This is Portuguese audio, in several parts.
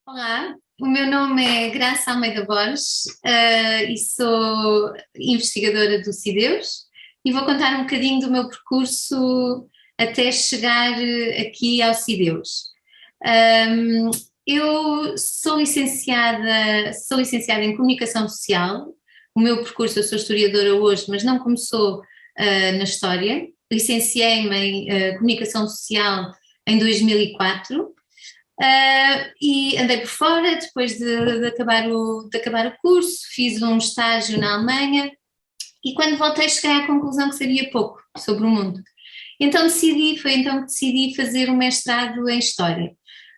Olá, o meu nome é Graça Almeida Borges, e sou investigadora do CIDEUS e vou contar um bocadinho do meu percurso até chegar aqui ao CIDEUS. Um, eu sou licenciada em Comunicação Social. O meu percurso, eu sou historiadora hoje, mas não começou na História. Licenciei-me em Comunicação Social em 2004. E andei por fora depois de acabar o curso, fiz um estágio na Alemanha e quando voltei cheguei à conclusão que sabia pouco sobre o mundo. Foi então que decidi fazer um mestrado em História.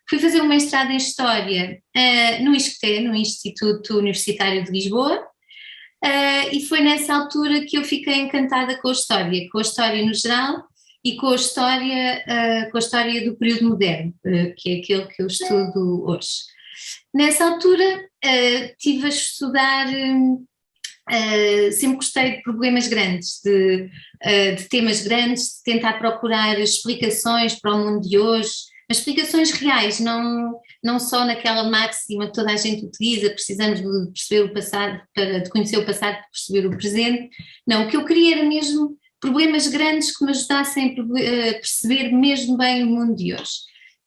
Fui fazer um mestrado em História no ISCTE, no Instituto Universitário de Lisboa, e foi nessa altura que eu fiquei encantada com a história no geral e com a história do período moderno, que é aquele que eu estudo hoje. Nessa altura, estive a estudar, sempre gostei de problemas grandes, de temas grandes, de tentar procurar explicações para o mundo de hoje, mas explicações reais, não só naquela máxima que toda a gente utiliza, precisamos de perceber o passado, de conhecer o passado para perceber o presente. Não, o que eu queria era mesmo problemas grandes que me ajudassem a perceber mesmo bem o mundo de hoje.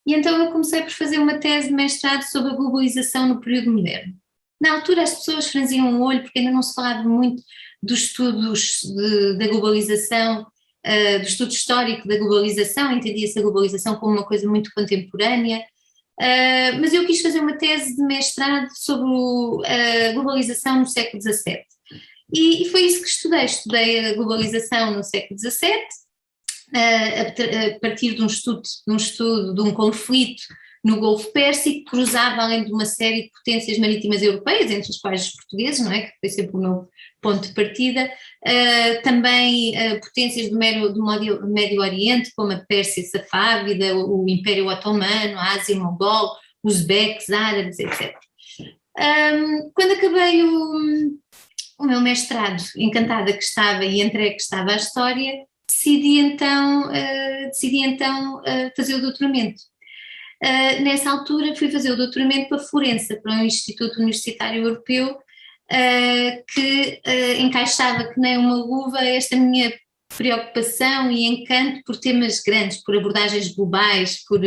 E então eu comecei por fazer uma tese de mestrado sobre a globalização no período moderno. Na altura as pessoas franziam o olho porque ainda não se falava muito dos estudos da globalização, do estudo histórico da globalização, entendia-se a globalização como uma coisa muito contemporânea, mas eu quis fazer uma tese de mestrado sobre a globalização no século XVII. E foi isso que estudei a globalização no século XVII, a partir de um conflito no Golfo Pérsico, que cruzava além de uma série de potências marítimas europeias, entre as quais os portugueses, não é? Que foi sempre o meu ponto de partida, também potências do Médio Oriente, como a Pérsia Safávida, o Império Otomano, a Ásia Mongol, os uzbeques, árabes, etc. Quando acabei o meu mestrado, encantada que estava e entregue que estava à história, decidi então fazer o doutoramento. Nessa altura fui fazer o doutoramento para Florença, para um Instituto Universitário Europeu, que encaixava que nem uma luva esta minha preocupação e encanto por temas grandes, por abordagens globais, por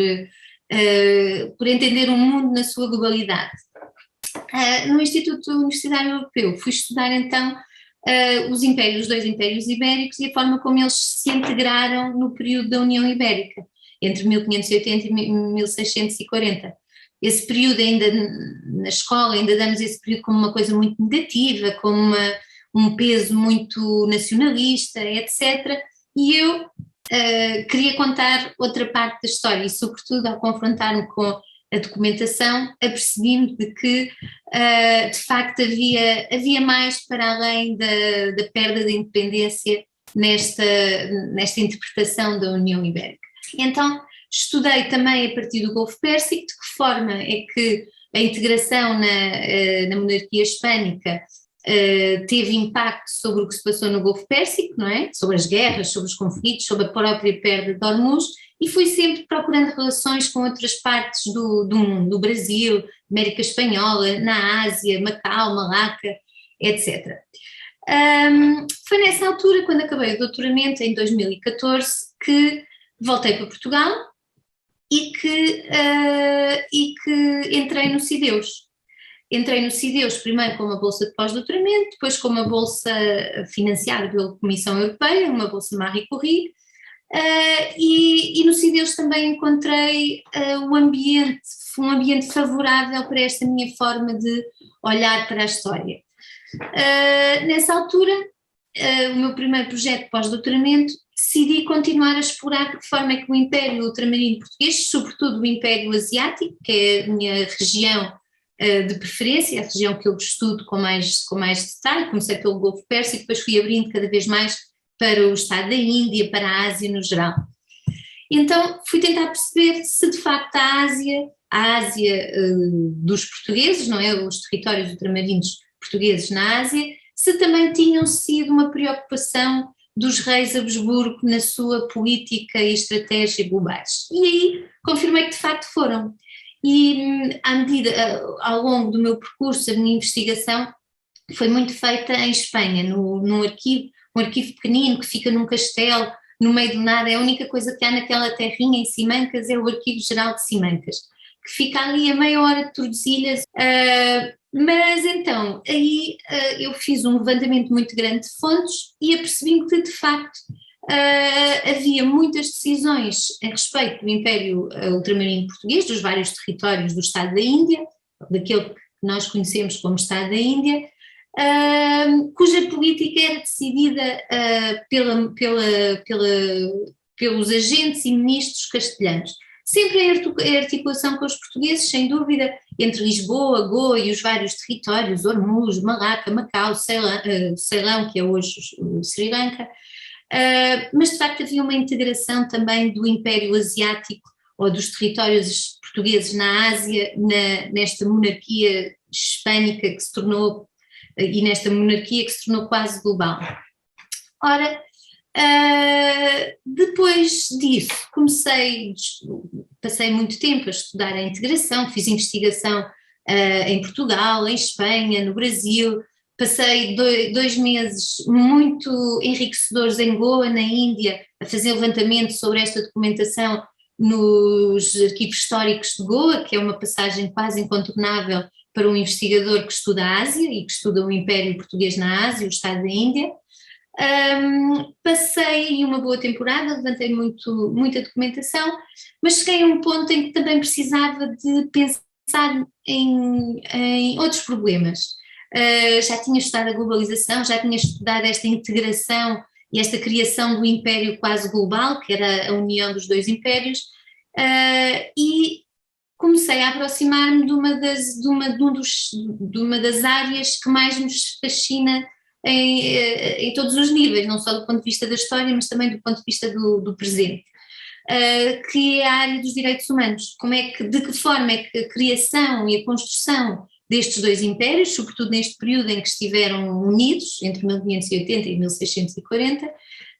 entender o mundo na sua globalidade. No Instituto Universitário Europeu fui estudar então os dois impérios ibéricos e a forma como eles se integraram no período da União Ibérica, entre 1580 e 1640. Esse período ainda, na escola, ainda damos esse período como uma coisa muito negativa, como um peso muito nacionalista, etc. E eu queria contar outra parte da história e, sobretudo, ao confrontar-me com a documentação, apercebi-me de que, de facto, havia mais para além da perda de independência nesta interpretação da União Ibérica. Então, estudei também a partir do Golfo Pérsico de que forma é que a integração na monarquia hispânica teve impacto sobre o que se passou no Golfo Pérsico, não é? Sobre as guerras, sobre os conflitos, sobre a própria perda de Hormuz, e fui sempre procurando relações com outras partes do mundo, do Brasil, América Espanhola, na Ásia, Macau, Malaca, etc. Foi nessa altura, quando acabei o doutoramento, em 2014, que voltei para Portugal e que entrei no CIDEUS. Entrei no CIDEUS primeiro com uma bolsa de pós-doutoramento, depois com uma bolsa financiada pela Comissão Europeia, uma bolsa Marie Curie, e no CIDEUS também encontrei um ambiente favorável para esta minha forma de olhar para a história. Nessa altura, o meu primeiro projeto de pós-doutoramento, decidi continuar a explorar de que forma é que o Império Ultramarino Português, sobretudo o Império Asiático, que é a minha região de preferência, a região que eu estudo com mais detalhe, comecei pelo Golfo Pérsico, depois fui abrindo cada vez mais para o estado da Índia, para a Ásia no geral. Então fui tentar perceber se de facto a Ásia dos portugueses, não é, os territórios ultramarinos portugueses na Ásia, se também tinham sido uma preocupação dos reis Habsburgo na sua política e estratégia globais. E aí confirmei que de facto foram. e à medida, ao longo do meu percurso, a minha investigação foi muito feita em Espanha, num arquivo, um arquivo pequenino que fica num castelo, no meio do nada. É a única coisa que há naquela terrinha em Simancas, é o Arquivo Geral de Simancas, que fica ali a meia hora de Tordesilhas. Mas então, aí eu fiz um levantamento muito grande de fontes e apercebi que, de facto, havia muitas decisões em respeito do Império Ultramarino Português, dos vários territórios do Estado da Índia, daquele que nós conhecemos como Estado da Índia, cuja política era decidida pelos agentes e ministros castelhanos. Sempre em articulação com os portugueses, sem dúvida, entre Lisboa, Goa e os vários territórios, Ormuz, Malaca, Macau, Ceilão, que é hoje o Sri Lanka, mas de facto havia uma integração também do Império Asiático ou dos territórios portugueses na Ásia, nesta monarquia hispânica que se tornou, e nesta monarquia que se tornou quase global. Ora, depois disso passei muito tempo a estudar a integração, fiz investigação em Portugal, em Espanha, no Brasil, passei 2 meses muito enriquecedores em Goa, na Índia, a fazer levantamento sobre esta documentação nos arquivos históricos de Goa, que é uma passagem quase incontornável para um investigador que estuda a Ásia e que estuda o Império Português na Ásia, o Estado da Índia. Passei uma boa temporada, levantei muita documentação, mas cheguei a um ponto em que também precisava de pensar em outros problemas. Já tinha estudado a globalização, já tinha estudado esta integração e esta criação do império quase global, que era a união dos dois impérios, e comecei a aproximar-me de uma das áreas que mais nos fascina em todos os níveis, não só do ponto de vista da história, mas também do ponto de vista do presente, que é a área dos direitos humanos. De que forma é que a criação e a construção destes dois impérios, sobretudo neste período em que estiveram unidos, entre 1580 e 1640,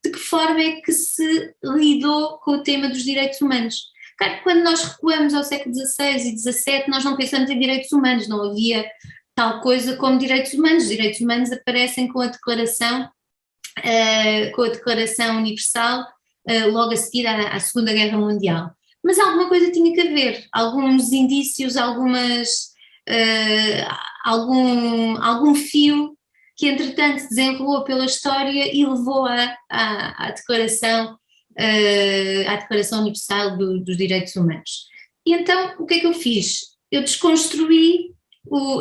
de que forma é que se lidou com o tema dos direitos humanos? Claro que quando nós recuamos ao século XVI e XVII, nós não pensamos em direitos humanos, não havia tal coisa como direitos humanos. Os direitos humanos aparecem com a Declaração Universal logo a seguir à Segunda Guerra Mundial. Mas alguma coisa tinha que haver, alguns indícios, algum fio que entretanto desenrolou pela história e levou à Declaração Universal dos Direitos Humanos. E então o que é que eu fiz? Eu desconstruí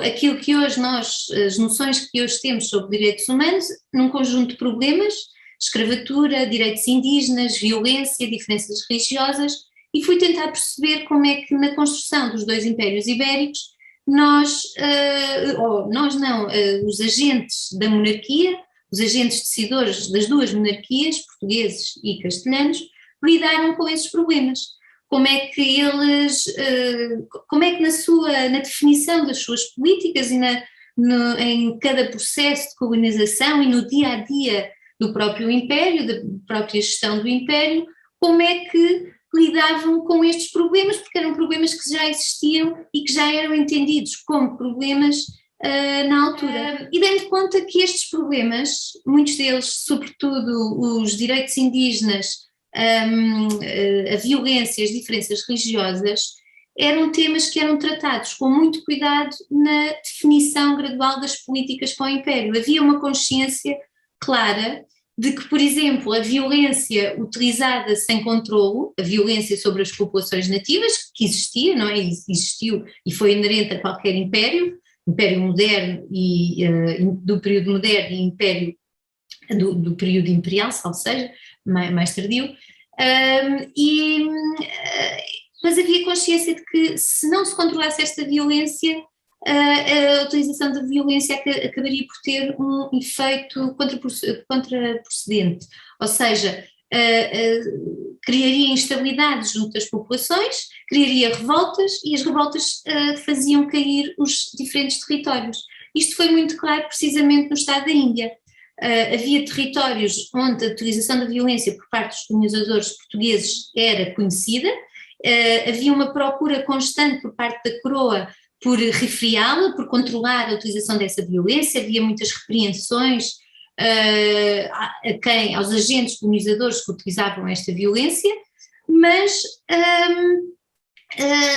aquilo que hoje as noções que hoje temos sobre direitos humanos num conjunto de problemas: escravatura, direitos indígenas, violência, diferenças religiosas, e fui tentar perceber como é que na construção dos dois impérios ibéricos os agentes da monarquia, os agentes decisores das duas monarquias, portugueses e castelhanos, lidaram com esses problemas. Como é que na definição das suas políticas e em cada processo de colonização e no dia a dia do próprio império, da própria gestão do império, como é que lidavam com estes problemas, porque eram problemas que já existiam e que já eram entendidos como problemas na altura. E dei-me conta que estes problemas, muitos deles, sobretudo os direitos indígenas, a violência, as diferenças religiosas, eram temas que eram tratados com muito cuidado na definição gradual das políticas para o Império. Havia uma consciência clara de que, por exemplo, a violência utilizada sem controlo, a violência sobre as populações nativas, que existia, não é? Existiu e foi inerente a qualquer império moderno e do período moderno e império do período imperial, ou seja, mais tardio, mas havia consciência de que se não se controlasse esta violência, a utilização da violência acabaria por ter um efeito contraprocedente, ou seja, criaria instabilidade junto das populações, criaria revoltas e as revoltas faziam cair os diferentes territórios. Isto foi muito claro precisamente no Estado da Índia. Havia territórios onde a utilização da violência por parte dos colonizadores portugueses era conhecida, havia uma procura constante por parte da coroa por refriá-la, por controlar a utilização dessa violência, havia muitas repreensões aos agentes colonizadores que utilizavam esta violência, mas,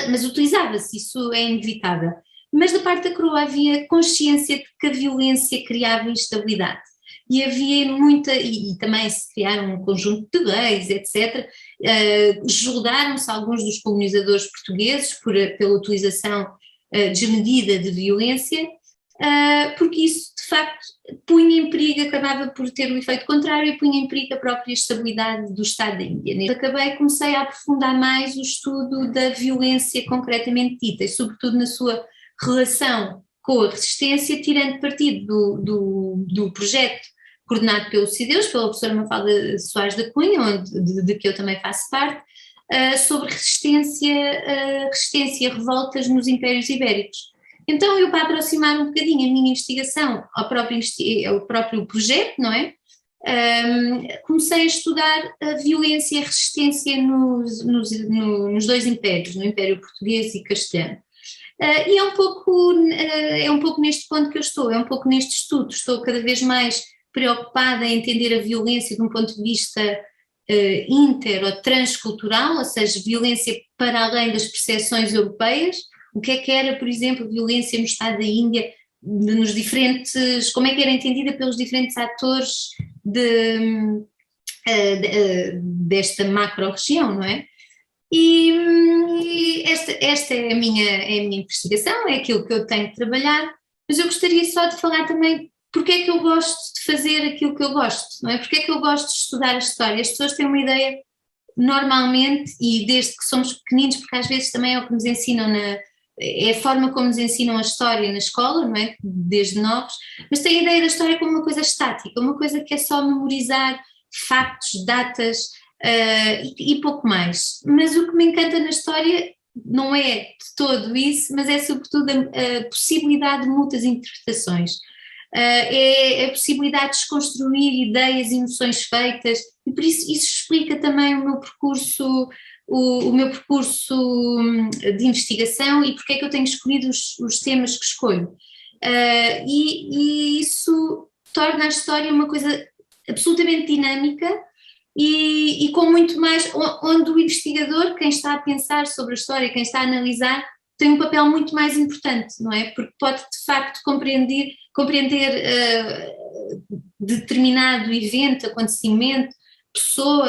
mas utiliza-se, isso é inevitável. Mas da parte da coroa havia consciência de que a violência criava instabilidade. E havia muita, e também se criaram um conjunto de leis, etc. Julgaram-se alguns dos colonizadores portugueses pela utilização desmedida de violência, porque isso de facto punha em perigo, acabava por ter o efeito contrário e punha em perigo a própria estabilidade do Estado da Índia. Comecei a aprofundar mais o estudo da violência concretamente dita, e sobretudo na sua relação com a resistência, tirando partido do projeto coordenado pelo CIDEUS, pela professora Mafalda Soares da Cunha, de que eu também faço parte, sobre resistência e revoltas nos impérios ibéricos. Então eu, para aproximar um bocadinho a minha investigação ao próprio projeto, não é? Comecei a estudar a violência e a resistência nos dois impérios, no Império Português e Castelhano. E é um pouco neste ponto que eu estou, é um pouco neste estudo, estou cada vez mais preocupada em entender a violência de um ponto de vista inter ou transcultural, ou seja, violência para além das percepções europeias. O que era, por exemplo, a violência no Estado da Índia, como é que era entendida pelos diferentes atores desta macro-região, não é? E esta é a minha investigação, é aquilo que eu tenho de trabalhar, mas eu gostaria só de falar também porque é que eu gosto de fazer aquilo que eu gosto, não é? Porque é que eu gosto de estudar a história. As pessoas têm uma ideia, normalmente, e desde que somos pequeninos, porque às vezes também é o que nos ensinam é a forma como nos ensinam a história na escola, não é? Desde novos, mas tem a ideia da história como uma coisa estática, uma coisa que é só memorizar factos, datas e pouco mais. Mas o que me encanta na história não é de todo isso, mas é sobretudo a possibilidade de muitas interpretações. É a possibilidade de desconstruir ideias e noções feitas, e por isso explica também o meu percurso, o meu percurso de investigação e porque é que eu tenho escolhido os temas que escolho. E isso torna a história uma coisa absolutamente dinâmica e com muito mais, onde o investigador, quem está a pensar sobre a história, quem está a analisar, tem um papel muito mais importante, não é? Porque pode de facto compreender determinado evento, acontecimento, pessoa,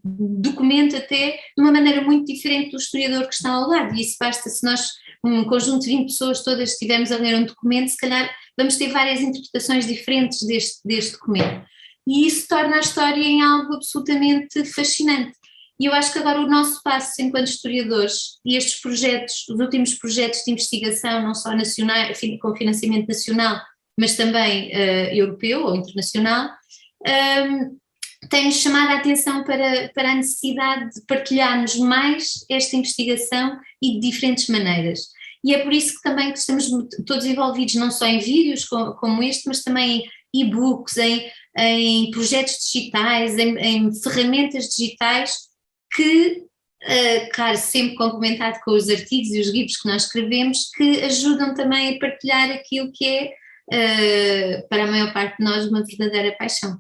documento até, de uma maneira muito diferente do historiador que está ao lado, e isso basta se nós, um conjunto de 20 pessoas todas estivermos a ler um documento, se calhar vamos ter várias interpretações diferentes deste documento, e isso torna a história em algo absolutamente fascinante. E eu acho que agora o nosso passo enquanto historiadores, e estes projetos, os últimos projetos de investigação, não só nacional, com financiamento nacional, mas também europeu ou internacional, tem-nos chamado a atenção para a necessidade de partilharmos mais esta investigação e de diferentes maneiras. E é por isso que também que estamos todos envolvidos não só em vídeos como este, mas também em e-books, em projetos digitais, em ferramentas digitais que, claro, sempre complementado com os artigos e os livros que nós escrevemos, que ajudam também a partilhar aquilo que é, para a maior parte de nós, uma verdadeira paixão.